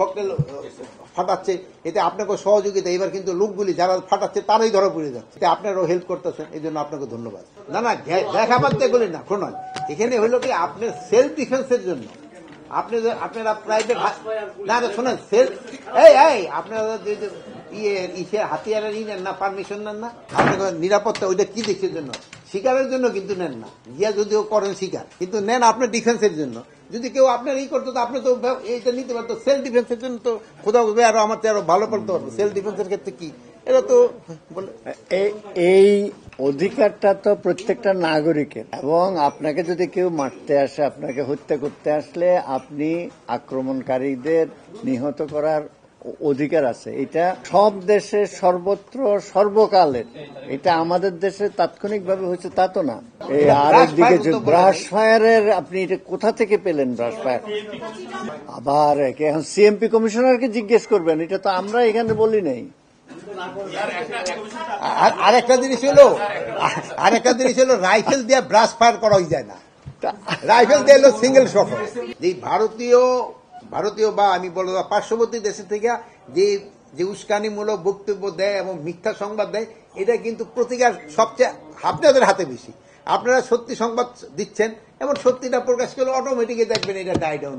Cocktail ফাটাচ্ছে, এতে আপনাকে সহযোগিতা। এবার কিন্তু লোকগুলি যারা ফাটাচ্ছে তারাই ধরা পড়ে যাচ্ছে, আপনারাও হেল্প করতেছেন, এই জন্য আপনাকে ধন্যবাদ। না না, দেখাবার এগুলি না, শোনান, এখানে হইলো কি আপনার সেলফ ডিফেন্সের জন্য আপনারা প্রাইভেট না শোনেন সেলফ আপনারা হাতিয়ারের নেন না, পারমিশন নেন না, আপনার নিরাপত্তা ওইটা কি দেশের জন্য? শিকারের জন্য কিন্তু নেন না, গিয়া যদিও করেন শিকার, কিন্তু নেন আপনার ডিফেন্সের জন্য। যদি কেউ আপনার করতো তো আপনি তো এইটা নিতে পারতো সেলফ ডিফেন্সের জন্য, তো খোদা হবে আরো আমার আরো ভালো পড়তে পারবো। সেলফ ডিফেন্সের ক্ষেত্রে কি এটা তো এই অধিকারটা তো প্রত্যেকটা নাগরিকের, এবং আপনাকে যদি কেউ মারতে আসে, আপনাকে হত্যা করতে আসলে আপনি আক্রমণকারীদের নিহত করার অধিকার আছে। এটা সব দেশে সর্বত্র সর্বকালের। এটা আমাদের দেশে তাৎক্ষণিকভাবে হয়েছে তা তো না। এই আরেকদিকে যে ব্রাশ ফায়ারের, আপনি এটা কোথা থেকে পেলেন ব্রাশ ফায়ার? আবার এখন সিএমপি কমিশনারকে জিজ্ঞেস করবেন, এটা তো আমরা এখানে বলি নাই। আরেকটা জিনিস হলো রাইফেল দিয়ে ব্রাশ ফায়ার করা যায় না, রাইফেল দিয়ে হলো সিঙ্গেল শট। এই ভারতীয় বা আমি বলবো পার্শ্ববর্তী দেশের থেকে যে উস্কানিমূলক বক্তব্য দেয় এবং মিথ্যা সংবাদ দেয়, এটা কিন্তু প্রতিকার সবচেয়ে আপনাদের হাতে বেশি। আপনারা সত্যি সংবাদ দিচ্ছেন এবং সত্যিটা প্রকাশ করলে অটোমেটিকই দেখবেন এটা ডাই ডাউন।